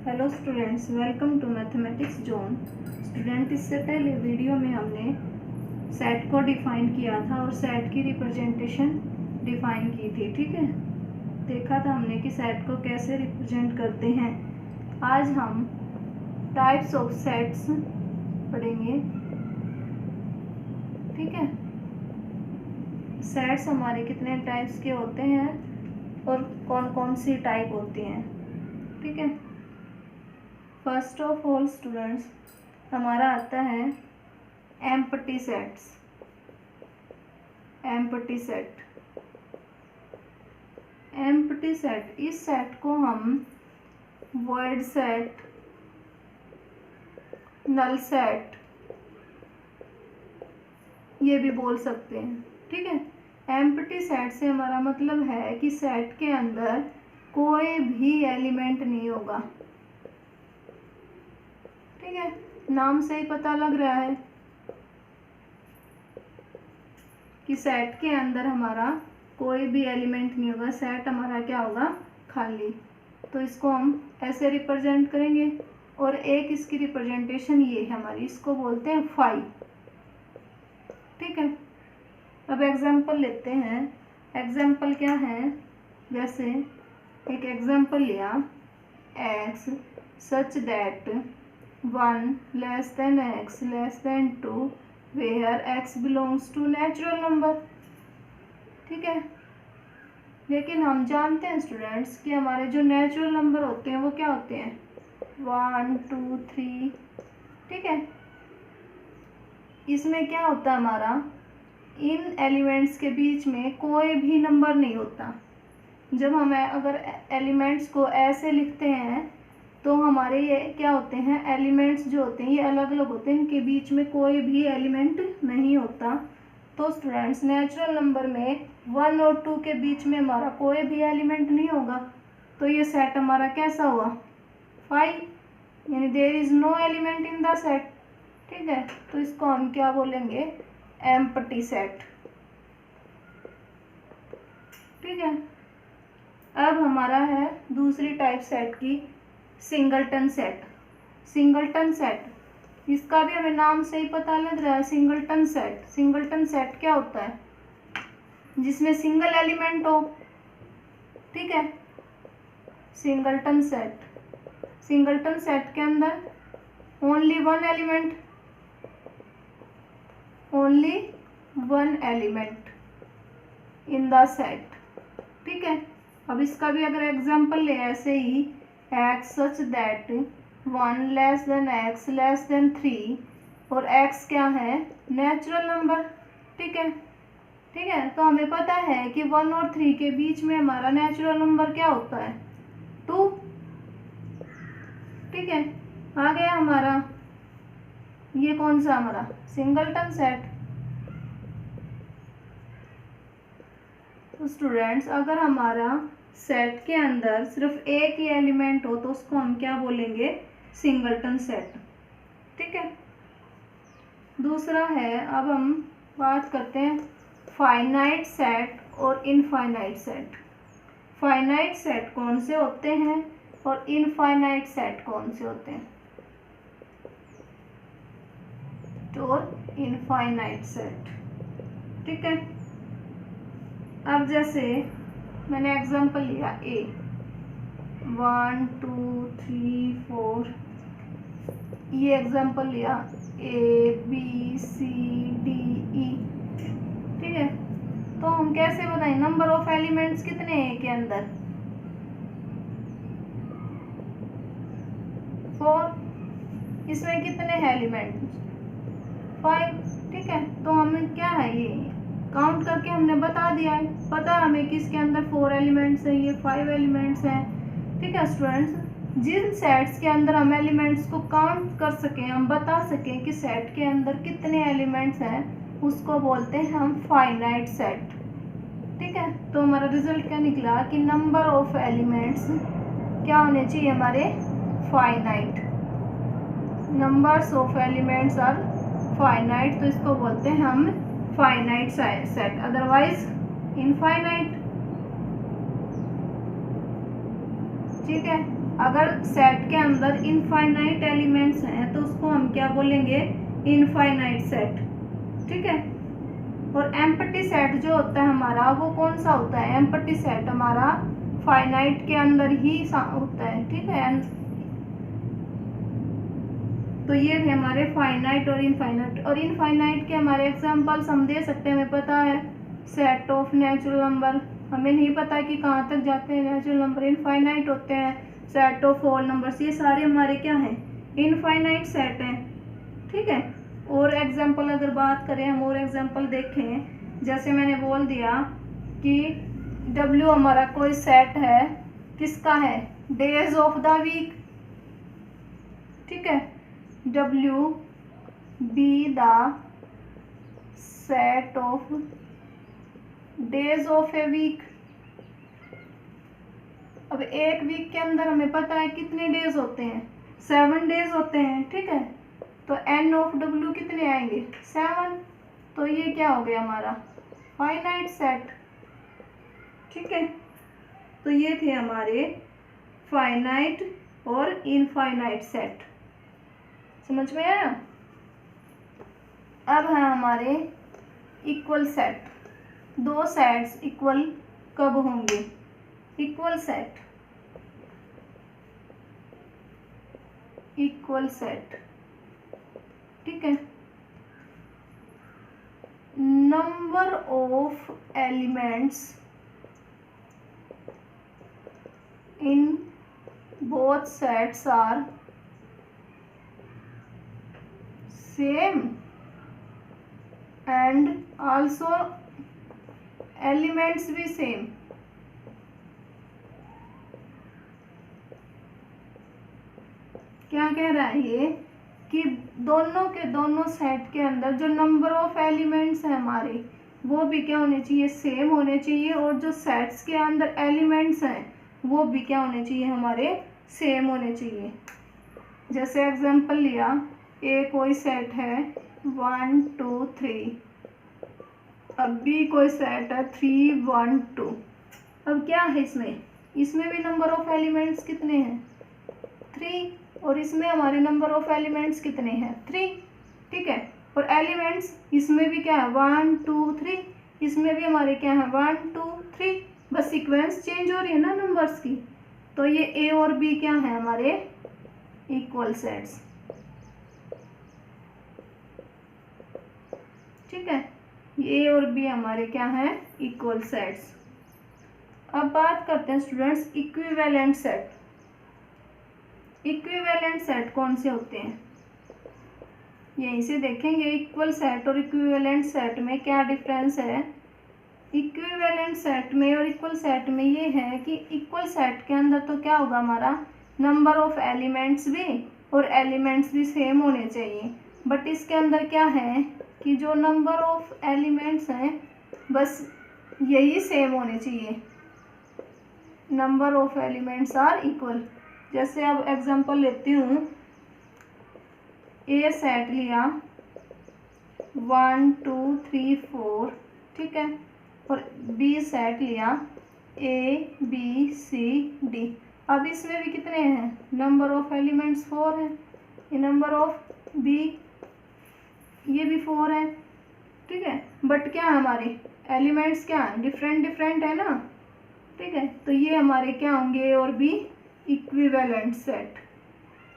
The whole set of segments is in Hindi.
Hello students, welcome to mathematics zone. Student, इससे पहले वीडियो में हमने सेट को डिफाइन किया था और सेट की रिप्रेजेंटेशन डिफाइन की थी। ठीक है, देखा था हमने कि सेट को कैसे रिप्रेजेंट करते हैं। आज हम टाइप्स ऑफ सेट्स पढ़ेंगे। ठीक है, सेट्स हमारे कितने टाइप्स के होते हैं और कौन कौन सी टाइप होती हैं। ठीक है, फर्स्ट ऑफ ऑल स्टूडेंट्स, हमारा आता है empty sets. Empty set, empty set, इस सेट को हम वॉइड सेट, नल सेट ये भी बोल सकते हैं। ठीक है, एम्प्टी सेट से हमारा मतलब है कि सेट के अंदर कोई भी एलिमेंट नहीं होगा। ठीक है, नाम से ही पता लग रहा है कि सेट के अंदर हमारा कोई भी एलिमेंट नहीं होगा। सेट हमारा क्या होगा? खाली। तो इसको हम ऐसे रिप्रेजेंट करेंगे और एक इसकी रिप्रेजेंटेशन ये है हमारी, इसको बोलते हैं फाई। ठीक है, अब एग्जाम्पल लेते हैं। एग्जाम्पल क्या है? जैसे एक एग्जाम्पल लिया, x such that 1 less than x less than 2 where x belongs to natural number. ठीक है, लेकिन हम जानते हैं स्टूडेंट्स कि हमारे जो नेचुरल नंबर होते हैं वो क्या होते हैं? 1 2 3। ठीक है, इसमें क्या होता है हमारा, इन एलिमेंट्स के बीच में कोई भी नंबर नहीं होता। जब हम अगर एलिमेंट्स को ऐसे लिखते हैं तो हमारे ये क्या होते हैं, एलिमेंट्स जो होते हैं ये अलग अलग होते हैं, इनके बीच में कोई भी एलिमेंट नहीं होता। तो स्टूडेंट्स, नेचुरल नंबर में 1 और 2 के बीच में हमारा कोई भी एलिमेंट नहीं होगा। तो ये सेट हमारा कैसा हुआ? फाई, यानी there is no element in the set. ठीक है, तो इसको हम क्या बोलेंगे? Empty set. ठीक है, अब हमारा है दूसरी टाइप सेट की, सिंगलटन सेट। सिंगलटन सेट, इसका भी हमें नाम से ही पता लग रहा है, सिंगलटन सेट। सिंगलटन सेट क्या होता है? जिसमें सिंगल एलिमेंट हो। ठीक है, सिंगलटन सेट, सिंगलटन सेट के अंदर only one element, only one element in the set. ठीक है, अब इसका भी अगर एग्जांपल ले, ऐसे ही x such that 1 less than x less then 3 और x क्या है? Natural number. ठीक है, ठीक है, तो हमें पता है कि 1 और 3 के बीच में हमारा नेचुरल नंबर क्या होता है? 2। ठीक है, आ गया हमारा ये कौन सा हमारा सिंगलटन सेट। तो स्टूडेंट्स, अगर हमारा सेट के अंदर सिर्फ एक ही एलिमेंट हो तो उसको हम क्या बोलेंगे? Singleton set. ठीक है, दूसरा है, अब हम बात करते हैं फाइनाइट सेट और इनफाइनाइट सेट। फाइनाइट सेट कौन से होते हैं और इनफाइनाइट सेट कौन से होते हैं? और इनफाइनाइट सेट। ठीक है, अब जैसे मैंने एग्जांपल लिया a 1 2 3 4, ये एग्जांपल लिया a b c d e। ठीक है, तो हम कैसे बताएं नंबर ऑफ एलिमेंट्स कितने हैं के अंदर? 4। इसमें कितने हैं एलिमेंट्स? 5। ठीक है, तो हमें क्या है, ये काउंट करके हमने बता दिया है। पता है हमें कि इसके अंदर 4 एलिमेंट्स हैं, ये 5 एलिमेंट्स हैं। ठीक है स्टूडेंट्स, जिन सेट्स के अंदर हम एलिमेंट्स को काउंट कर सकें, हम बता सकें कि सेट के अंदर कितने एलिमेंट्स हैं, उसको बोलते हैं हम फाइनाइट सेट। ठीक है, तो हमारा रिजल्ट क्या निकला कि नंबर ऑफ एलिमेंट्स क्या होने चाहिए हमारे? Finite. Numbers of elements are finite, तो इसको बोलते हैं हम फाइनाइट सेट, अदरवाइज इनफाइनाइट। ठीक है, अगर सेट के अंदर इनफाइनाइट एलिमेंट्स हैं तो उसको हम क्या बोलेंगे, इनफाइनाइट सेट। ठीक है। और एम्प्टी सेट जो होता है हमारा वो कौन सा होता है, एम्प्टी सेट हमारा फाइनाइट के अंदर ही होता है। ठीक है। तो ये थे हमारे फाइनाइट और इनफाइनाइट। और इनफाइनाइट के हमारे एग्जांपल्स हम दे सकते हैं, हमें पता है सेट ऑफ नेचुरल नंबर, हमें नहीं पता कि कहाँ तक जाते हैं नेचुरल नंबर, इनफाइनाइट होते हैं। सेट ऑफ होल नंबर्स, ये सारे हमारे क्या हैं, इनफाइनाइट सेट हैं। ठीक है। और एग्जांपल अगर बात करें, हम और एग्जांपल देखें, जैसे मैंने बोल दिया कि W हमारा कोई सेट है, किसका है, डेज ऑफ द वीक। ठीक है। W be the set of days of a week। अब एक वीक के अंदर हमें पता है कितने डेज होते हैं, 7 डेज होते हैं। ठीक है। तो N ऑफ W कितने आएंगे, 7। तो ये क्या हो गया हमारा फाइनाइट सेट। ठीक है। तो ये थे हमारे फाइनाइट और इनफाइनाइट सेट, समझ में आया। अब है हमारे इक्वल सेट। दो सेट्स इक्वल कब होंगे, इक्वल सेट, इक्वल सेट। ठीक है। Number of elements in both sets are same and also elements भी सेम। क्या कह रहा है ये कि दोनों के दोनों सेट के अंदर जो नंबर ऑफ एलिमेंट्स हैं हमारे वो भी क्या होने चाहिए, सेम होने चाहिए। और जो सेट्स के अंदर एलिमेंट्स हैं वो भी क्या होने चाहिए, हमारे सेम होने चाहिए। जैसे एग्जांपल लिया, ए कोई सेट है 1 2 3, अब बी कोई सेट है 3 1 2। अब क्या है इसमें भी नंबर ऑफ एलिमेंट्स कितने हैं, 3। और इसमें हमारे नंबर ऑफ एलिमेंट्स कितने हैं, 3। ठीक है। और एलिमेंट्स इसमें भी क्या है 1 2 3, इसमें भी हमारे क्या है 1 2 3, बस सीक्वेंस चेंज हो रही है ना नंबर्स की। तो ये ए और बी क्या है हमारे इक्वल सेट्स। ठीक है। ए और बी हमारे क्या है इक्वल सेट्स। अब बात करते हैं students equivalent set. Equivalent set कौन से होते हैं, यहीं से देखेंगे इक्वल सेट और इक्विवेलेंट सेट में क्या डिफरेंस है। इक्विवेलेंट सेट में और इक्वल सेट में ये है कि इक्वल सेट के अंदर तो क्या होगा हमारा नंबर ऑफ एलिमेंट्स भी और एलिमेंट्स भी सेम होने चाहिए। बट इसके अंदर क्या है कि जो नंबर ऑफ एलिमेंट्स हैं बस यही सेम होने चाहिए, number of elements are equal. जैसे अब एग्जांपल लेती हूँ, ए सेट लिया 1 2 3 4। ठीक है। और बी सेट लिया ए बी सी डी। अब इसमें भी कितने हैं, नंबर ऑफ एलिमेंट्स 4 है, ये नंबर ऑफ बी ये भी 4 है। ठीक है। बट क्या है हमारे एलिमेंट्स क्या है, डिफरेंट डिफरेंट है ना। ठीक है। तो ये हमारे क्या होंगे ए और बी इक्विवेलेंट सेट।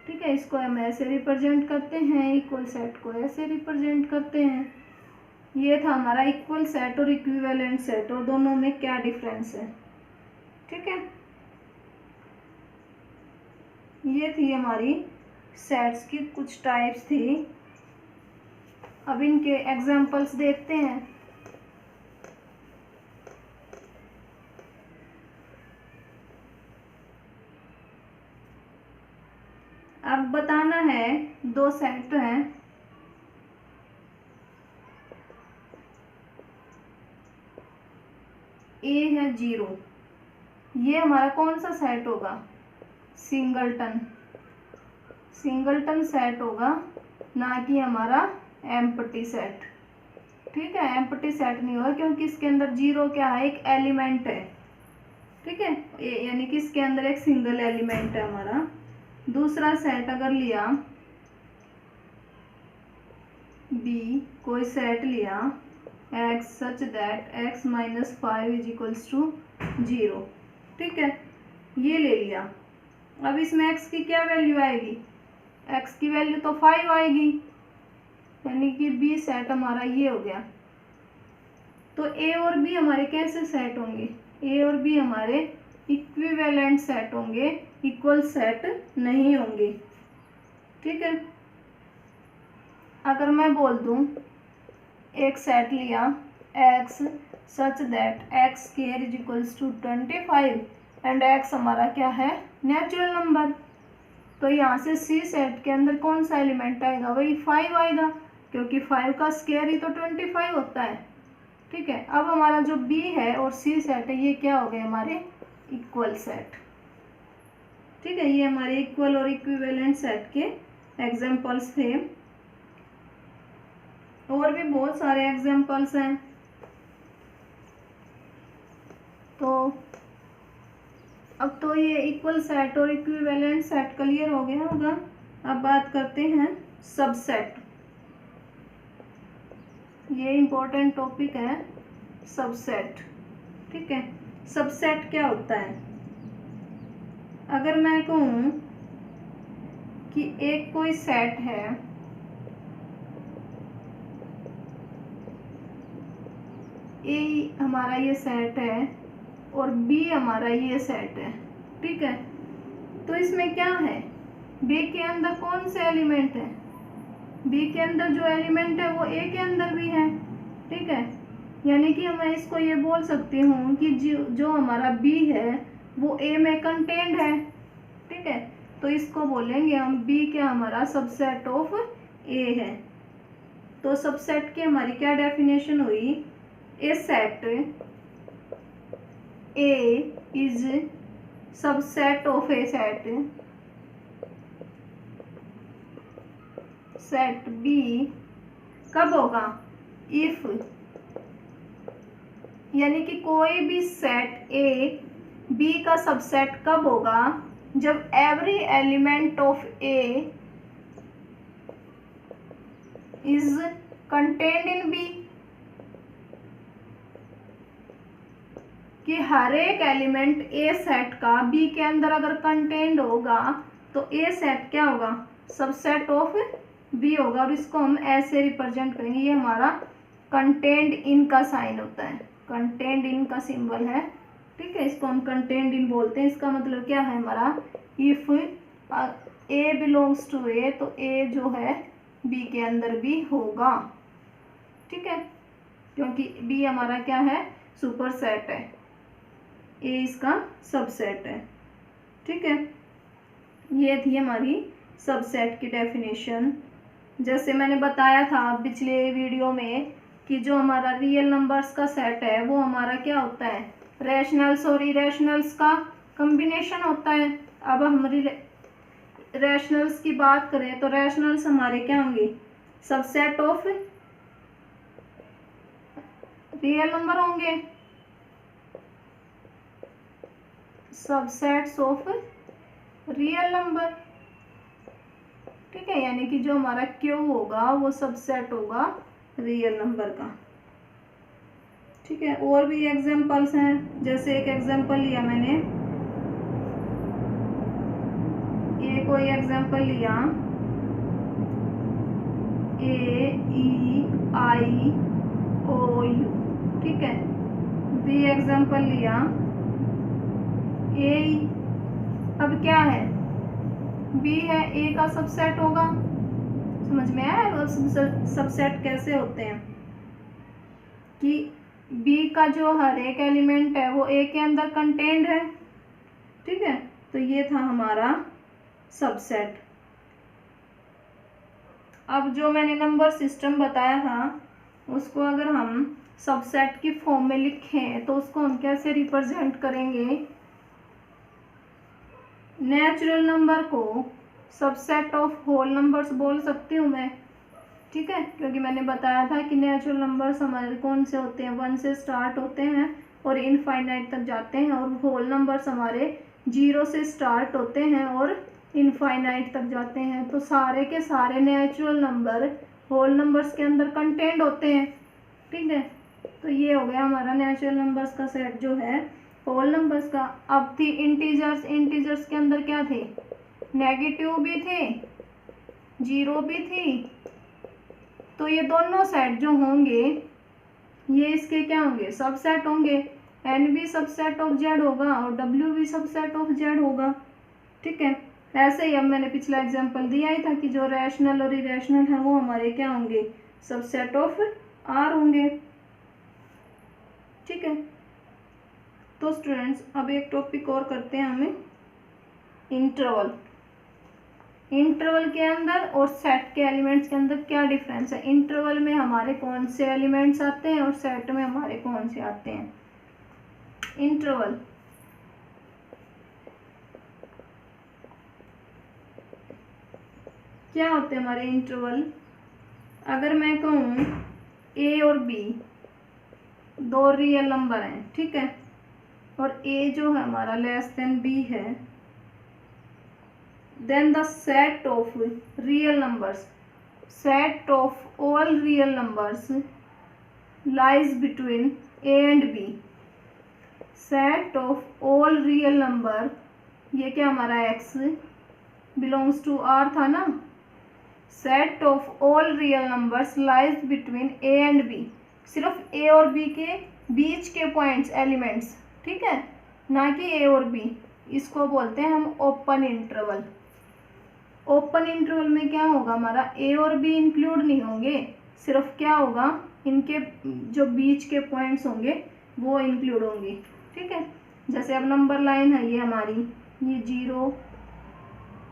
ठीक है। इसको हम ऐसे रिप्रेजेंट करते हैं, इक्वल सेट को ऐसे रिप्रेजेंट करते हैं। ये था हमारा इक्वल सेट और इक्विवेलेंट सेट, और दोनों में क्या डिफरेंस है। ठीक है। ये थी हमारी सेट्स की कुछ टाइप्स थी। अब इनके एग्जांपल्स देखते हैं। अब बताना है, दो सेट हैं, ए है 0, ये हमारा कौन सा सेट होगा, सिंगलटन, सिंगलटन सेट होगा, ना कि हमारा एम्प्टी सेट। ठीक है। एम्प्टी सेट नहीं होगा क्योंकि इसके अंदर 0 क्या है, एक एलिमेंट है। ठीक है, यानी कि इसके अंदर एक सिंगल एलिमेंट है हमारा। दूसरा सेट अगर लिया बी, कोई सेट लिया x such that x minus 5 is equals to 0, ठीक है, ये ले लिया। अब इसमें x की क्या वैल्यू आएगी, x की वैल्यू तो 5 आएगी, यानी कि b सेट हमारा ये हो गया। तो a और b हमारे कैसे सेट होंगे, a और b हमारे इक्विवेलेंट सेट होंगे, इक्वल सेट नहीं होंगे, ठीक है। अगर मैं बोल दूं एक सेट लिया x such that x square is equals to 25 and x हमारा क्या है, नेचुरल नंबर, तो यहाँ से C सेट के अंदर कौन सा एलिमेंट आएगा, वही 5 आएगा, क्योंकि 5 का स्क्वायर ही तो 25 होता है, ठीक है। अब हमारा जो B है और C सेट है ये क्या हो गए, हमारे इक्वल सेट, ठीक है। ये हमारे इक्वल और इक्विवेलेंट सेट के एग्जांपल्स थे, और भी बहुत सारे एग्जांपल्स हैं। तो अब तो ये इक्वल सेट और इक्विवेलेंट सेट क्लियर हो गया होगा। अब बात करते हैं सबसेट, ये इम्पोर्टेंट टॉपिक है सबसेट, ठीक है। सबसेट क्या होता है, अगर मैं कहूँ कि एक कोई सेट है, ए हमारा ये सेट है और बी हमारा ये सेट है, ठीक है, तो इसमें क्या है, बी के अंदर कौन से एलिमेंट है, बी के अंदर जो एलिमेंट है वो ए के अंदर भी है, ठीक है। यानी कि मैं इसको ये बोल सकती हूँ कि जो हमारा बी है वो ए में कंटेंट है, ठीक है, तो इसको बोलेंगे हम बी क्या, हमारा सबसेट ऑफ ए है। तो सबसेट की हमारी क्या डेफिनेशन हुई, a set A is subset of a set, set B कब होगा, इफ, यानी कि कोई भी सेट ए बी का सबसेट कब होगा, जब every element of A is contained in B, कि हर एक एलिमेंट ए सेट का बी के अंदर अगर कंटेन्ड होगा तो ए सेट क्या होगा, सबसेट ऑफ बी होगा, और इसको हम ऐसे रिप्रेजेंट करेंगे, ये हमारा कंटेन्ड इन का साइन होता है, कंटेन्ड इन का सिंबल है, ठीक है, इसको हम कंटेन्ड इन बोलते हैं। इसका मतलब क्या है हमारा, इफ ए बिलोंग्स टू ए, तो ए जो है बी के अंदर भी होगा, ठीक है, क्योंकि बी हमारा क्या है, सुपर सेट है, ए इसका सबसेट है, ठीक है। ये थी हमारी सबसेट की डेफिनेशन। जैसे मैंने बताया था पिछले वीडियो में कि जो हमारा रियल नंबर्स का सेट है वो हमारा क्या होता है, रैशनल्स और इरेशनल्स का कॉम्बिनेशन होता है। अब हम रैशनल्स की बात करें तो रैशनल्स हमारे क्या होंगे, सबसेट ऑफ रियल नंबर होंगे, सबसेट्स ऑफ रियल नंबर, ठीक है, यानी कि जो हमारा क्यू होगा वो सबसेट होगा रियल नंबर का, ठीक है। और भी एग्जांपल्स हैं, जैसे एक एग्जांपल लिया मैंने, ये कोई एग्जांपल लिया ए ई आई ओ यू, ठीक है, बी एग्जांपल लिया ए, अब क्या है, बी है, ए का सबसेट होगा, समझ में आया सबसेट कैसे होते हैं, कि बी का जो हर एक एलिमेंट है वो ए के अंदर कंटेन्ड है, ठीक है, तो ये था हमारा सबसेट। अब जो मैंने नंबर सिस्टम बताया था उसको अगर हम सबसेट की फॉर्म में लिखें तो उसको हम कैसे रिप्रेजेंट करेंगे, नेचुरल नंबर को सबसेट ऑफ होल नंबर्स बोल सकती हूँ मैं, ठीक है, क्योंकि मैंने बताया था कि नेचुरल नंबर्स हमारे कौन से होते हैं, 1 से स्टार्ट होते हैं और इनफाइनाइट तक जाते हैं, और होल नंबर्स हमारे 0 से स्टार्ट होते हैं और इनफाइनाइट तक जाते हैं। तो सारे के सारे नेचुरल नंबर होल नंबर्स के अंदर कंटेंट होते हैं। ठीक है, तो ये हो गया हमारा नेचुरल नंबर्स का सेट जो है होल नंबर्स का। अब थी इंटीजर्स। इंटीजर्स के अंदर क्या थे, नेगेटिव भी थे, 0 भी थी। तो ये दोनों सेट जो होंगे ये इसके क्या होंगे, सबसेट होंगे। n भी सबसेट ऑफ z होगा और w भी सबसेट ऑफ z होगा। ठीक है, ऐसे ही अब मैंने पिछला एग्जांपल दिया ही था कि जो रैशनल और इरेशनल है वो हमारे क्या होंगे, सबसेट ऑफ r होंगे। ठीक है, तो स्टूडेंट्स अब एक टॉपिक और करते हैं हमें, इंटरवल। इंटरवल के अंदर और सेट के एलिमेंट्स के अंदर क्या डिफरेंस है, इंटरवल में हमारे कौन से एलिमेंट्स आते हैं और सेट में हमारे कौन से आते हैं। इंटरवल क्या होते हैं हमारे इंटरवल, अगर मैं कहूँ a और b दो रियल नंबर हैं, ठीक है, और a जो है हमारा लेस देन b है, then the set of real numbers, set of all real numbers lies between a and b। set of all real number, ये क्या हमारा x belongs to r था ना, set of all real numbers lies between a and b, सिर्फ a और b के बीच के पॉइंट्स एलिमेंट्स, ठीक है, ना कि a और b। इसको बोलते हैं हम ओपन इंटरवल। ओपन इंटरवल में क्या होगा, हमारा a और b इंक्लूड नहीं होंगे, सिर्फ क्या होगा, इनके जो बीच के पॉइंट्स होंगे वो इंक्लूड होंगे। ठीक है, जैसे अब नंबर लाइन है ये हमारी, ये 0,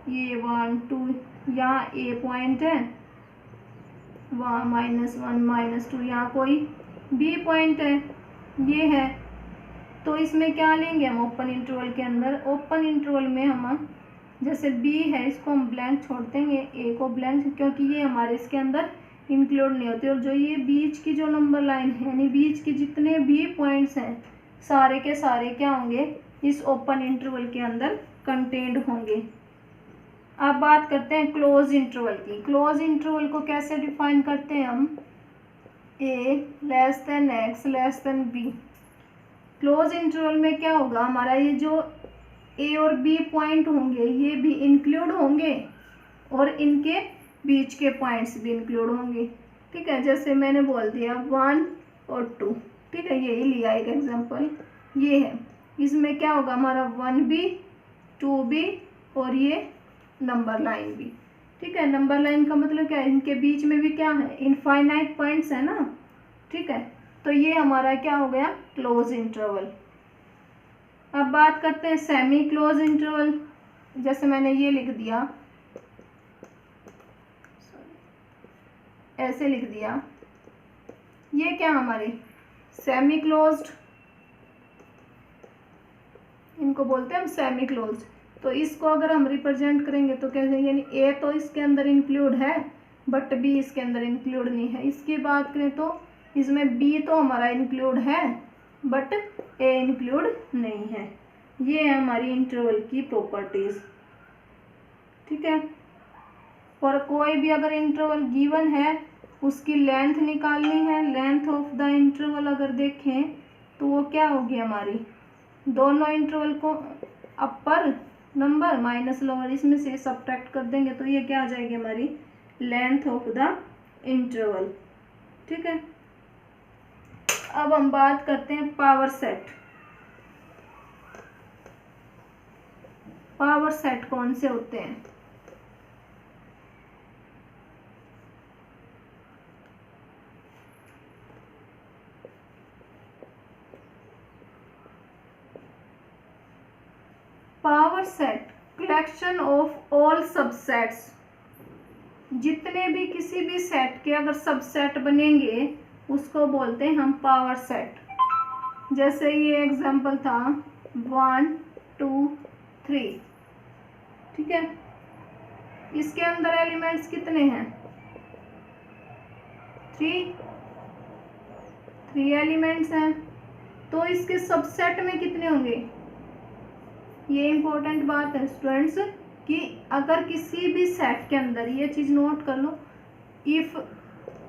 ये 1 2, यहाँ a पॉइंट है, वहाँ -1 -2, यहाँ कोई b पॉइंट है, ये है। तो इसमें क्या लेंगे हम ओपन इंटरवल के अंदर, ओपन इंटरवल में हम जैसे b है इसको हम ब्लैंक छोड़ देंगे, a को ब्लैंक, क्योंकि ये हमारे इसके अंदर इंक्लूड नहीं होते। और जो ये बीच की जो नंबर लाइन है, यानी बीच के जितने भी पॉइंट्स हैं सारे के सारे क्या होंगे, इस ओपन इंटरवल के अंदर कंटेंड होंगे। अब बात करते हैं क्लोज इंटरवल की। क्लोज इंटरवल को कैसे डिफाइन करते हैं हम, a less than x less then b। Close interval में क्या होगा, हमारा ये जो a और b पॉइंट होंगे ये भी इंक्लूड होंगे और इनके बीच के पॉइंट्स भी इंक्लूड होंगे। ठीक है, जैसे मैंने बोल दिया 1 और 2, ठीक है, यही लिया एक एग्जांपल, ये है, इसमें क्या होगा हमारा 1b 2b और ये नंबर लाइन भी। ठीक है, नंबर लाइन का मतलब क्या है, इनके बीच में भी क्या है, इनफाइनाइट पॉइंट्स है ना। ठीक है, तो ये हमारा क्या हो गया, क्लोज इंटरवल। अब बात करते हैं सेमी क्लोज इंटरवल। जैसे मैंने ये लिख दिया, ऐसे लिख दिया, ये क्या हमारे सेमी क्लोज्ड, इनको बोलते हैं हम सेमी क्लोज्ड। तो इसको अगर हम रिप्रेजेंट करेंगे तो कैसे, यानी ए तो इसके अंदर इंक्लूड है बट बी इसके अंदर इंक्लूड नहीं है। इसकी बात करें तो इसमें बी तो हमारा इंक्लूड है बट ए इंक्लूड नहीं है। ये है हमारी इंटरवल की प्रॉपर्टीज। ठीक है, और कोई भी अगर इंटरवल गिवन है उसकी लेंथ निकालनी है, लेंथ ऑफ द इंटरवल अगर देखें तो वो क्या होगी हमारी, दोनों इंटरवल को अपर नंबर माइनस लोअर, इसमें से सब्ट्रैक्ट कर देंगे तो ये क्या आ जाएगी हमारी लेंथ ऑफ द इंटरवल। ठीक है, अब हम बात करते हैं पावर सेट। पावर सेट कौन से होते हैं, power set collection of all subsets, जितने भी किसी भी सेट के अगर सबसेट बनेंगे उसको बोलते हैं हम पावर सेट। जैसे ये एग्जांपल था 1 2 3, ठीक है, इसके अंदर एलिमेंट्स कितने हैं, 3 एलिमेंट्स हैं। तो इसके सबसेट में कितने होंगे। ये इंपॉर्टेंट बात है स्टूडेंट्स कि अगर किसी भी सेट के अंदर, ये चीज नोट कर लो, if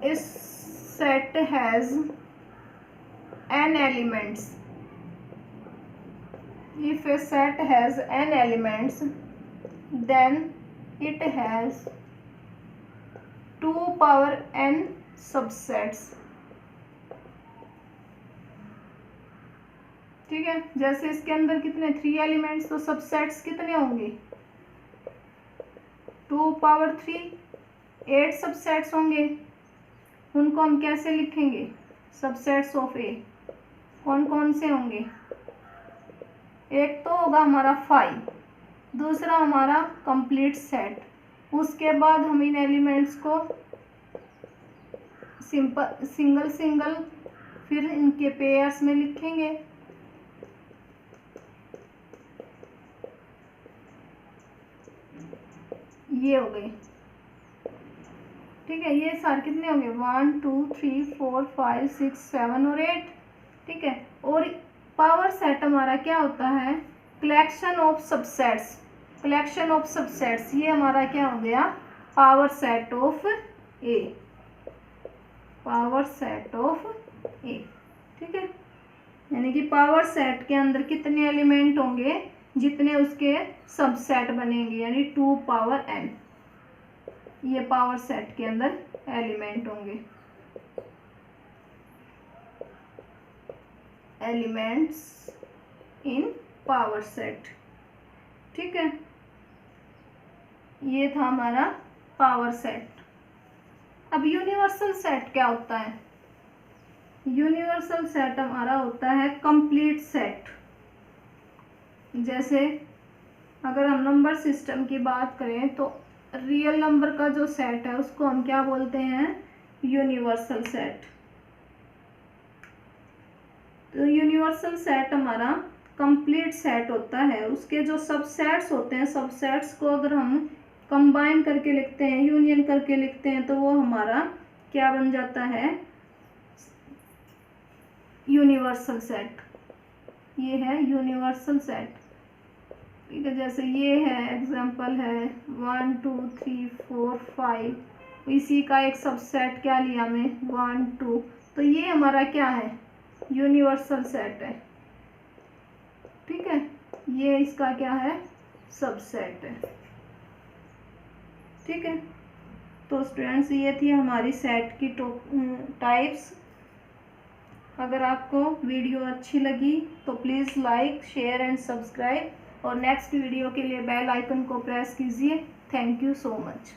a set has n elements, if a set has n elements, then it has 2 power n subsets। ठीक है, जैसे इसके अंदर कितने 3 एलिमेंट्स, तो सबसेट्स कितने होंगे 2 पावर 3, 8 सबसेट्स होंगे। उनको हम कैसे लिखेंगे, सबसेट्स ऑफ ए। कौन कौन से होंगे, एक तो होगा हमारा 5, दूसरा हमारा कंप्लीट सेट। उसके बाद हम इन एलिमेंट्स को सिंगल सिंगल फिर इनके पेयर्स में लिखेंगे। ये हो गए। ठीक है, ये सारे कितने होंगे 1 2 3 4 5 6 7 और 8। ठीक है, और पावर सेट हमारा क्या होता है, collection of subsets. Collection of subsets ये हमारा क्या हो गया, power set of A. Power set of A. ठीक है, यानी कि पावर सेट के अंदर कितने एलिमेंट होंगे, जितने उसके सबसेट बनेंगे, यानी 2 पावर n। ये पावर सेट के अंदर एलिमेंट होंगे, एलिमेंट्स इन पावर सेट। ठीक है, ये था हमारा पावर सेट। अब यूनिवर्सल सेट क्या होता है, यूनिवर्सल सेट हमारा होता है कंप्लीट सेट। जैसे अगर हम नंबर सिस्टम की बात करें तो रियल नंबर का जो सेट है उसको हम क्या बोलते हैं, यूनिवर्सल सेट। तो यूनिवर्सल सेट हमारा कंप्लीट सेट होता है। उसके जो सबसेट्स होते हैं, सबसेट्स को अगर हम कंबाइन करके लिखते हैं, यूनियन करके लिखते हैं, तो वो हमारा क्या बन जाता है, यूनिवर्सल सेट। ये है यूनिवर्सल सेट। ठीक है, जैसे ये है एग्जांपल है 1 2 3 4 5, इसी का एक सबसेट क्या लिया मैं 1 2, तो ये हमारा क्या है, यूनिवर्सल सेट है। ठीक है, ये इसका क्या है, सबसेट है। ठीक है, तो स्टूडेंट्स ये थी हमारी सेट की टाइप्स। अगर आपको वीडियो अच्छी लगी तो please like share and subscribe, और नेक्स्ट वीडियो के लिए बेल आइकन को प्रेस कीजिए। Thank you so much.